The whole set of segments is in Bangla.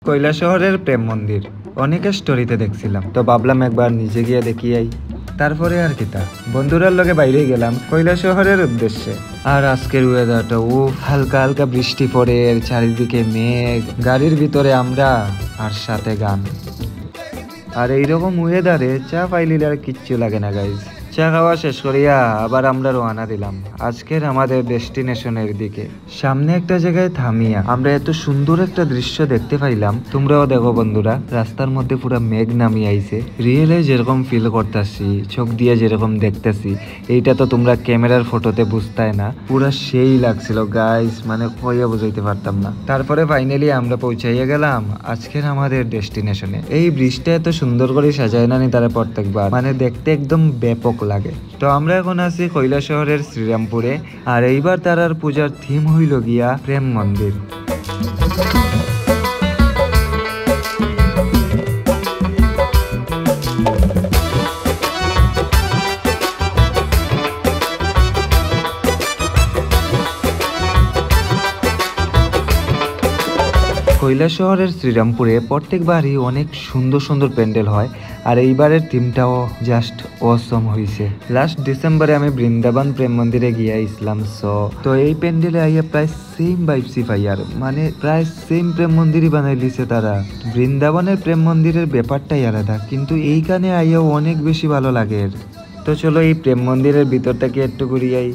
কৈলাসহরের প্রেম মন্দির অনেকের স্টোরিতে দেখছিলাম, তো ভাবলাম একবার নিজে গিয়ে দেখি আই। তারপরে আর কিতা বন্ধুরার লগে বাইরে গেলাম কৈলাসহরের উদ্দেশ্যে। আর আজকের ওয়েদারটা হালকা হালকা বৃষ্টি পড়ে, চারিদিকে মেঘ, গাড়ির ভিতরে আমরা, আর সাথে গান। আর এইরকম ওয়েদারে চা পাইলিলে আর কিচ্ছু লাগে না গাইজ। চা খাওয়া শেষ করিয়া আবার আমরা রওনা দিলাম আজকের আমাদের ডেস্টিনেশনের দিকে। সামনে একটা জায়গায় থামিয়া আমরা এত সুন্দর একটা দৃশ্য দেখতে পাইলাম। তোমরাও দেখো বন্ধুরা, রাস্তার মধ্যে পুরো মেঘ নামিয়ে আইছে। রিয়েলে যেরকম ফিল করতেছি, চোখ দিয়ে যেরকম দেখতেছি, এইটা তো তোমরা ক্যামেরার ফটোতে বুঝতাই না। পুরা সেই লাগছিল গাইজ, মানে কইয়া বুঝাইতে পারতাম না। তারপরে ফাইনালি আমরা পৌঁছাইয়া গেলাম আজকের আমাদের ডেস্টিনেশনে। এই ব্রিজটা এত সুন্দর করে সাজায় না নি তারা প্রত্যেকবার, মানে দেখতে একদম ব্যাপক লাগে। তো আমরা এখন আছি কৈলাসহরের শ্রীরামপুরে, আর এইবার তারার পূজার থিম হইল গিয়া প্রেম মন্দির। কৈলাসহরের শ্রীরামপুরে প্রত্যেকবারই অনেক সুন্দর সুন্দর প্যান্ডেল হয়, আর এইবারের থিমটাও জাস্ট অসম হয়েছে। লাস্ট ডিসেম্বরে আমি বৃন্দাবন প্রেম মন্দিরে গিয়া ইসলাম তো এই প্যান্ডেলে আইয়া প্রায় সেম ভাইবসি পাই, আর মানে প্রায় সেম প্রেম মন্দিরই বানাই দিছে তারা। বৃন্দাবনের প্রেম মন্দিরের ব্যাপারটাই আলাদা, কিন্তু এইখানে আইয়াও অনেক বেশি ভালো লাগে। তো চলো এই প্রেম মন্দিরের ভিতরটাকে একটু ঘুরিয়াই।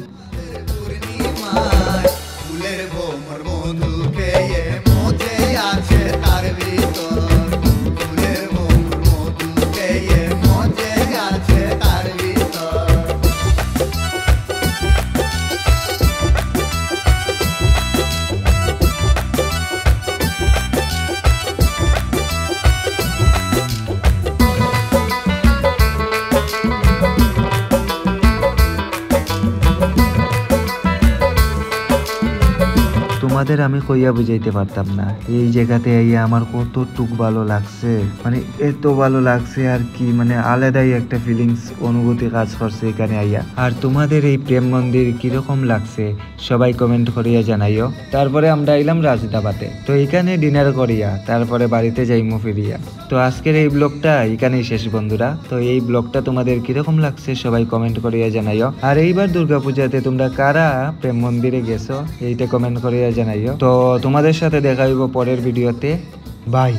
তোমাদের আমি কইয়া বুঝাইতে পারতাম না এই জায়গাতে আইয়া আমার কতটুক ভালো লাগছে, মানে এত ভালো লাগছে আর কি, মানে আলাদাই একটা ফিলিংস অনুভূতি কাজ করছে এখানে আইয়া। আর তোমাদের এই প্রেম মন্দির কিরকম লাগছে সবাই কমেন্ট করিয়া জানাইও। তারপরে আমরা আইলাম রাজদাবাতে, তো এখানে ডিনার করিয়া তারপরে বাড়িতে যাইমু ফিরিয়া। তো আজকের এই ব্লগটা এখানেই শেষ বন্ধুরা। তো এই ব্লগটা তোমাদের কিরকম লাগছে সবাই কমেন্ট করিয়া জানাইও। আর এইবার দুর্গাপূজাতে তোমরা কারা প্রেম মন্দিরে গেছো এইটা কমেন্ট করিয়া জানাইও। তো তোমাদের সাথে দেখা হইব পরের ভিডিওতে। বাই।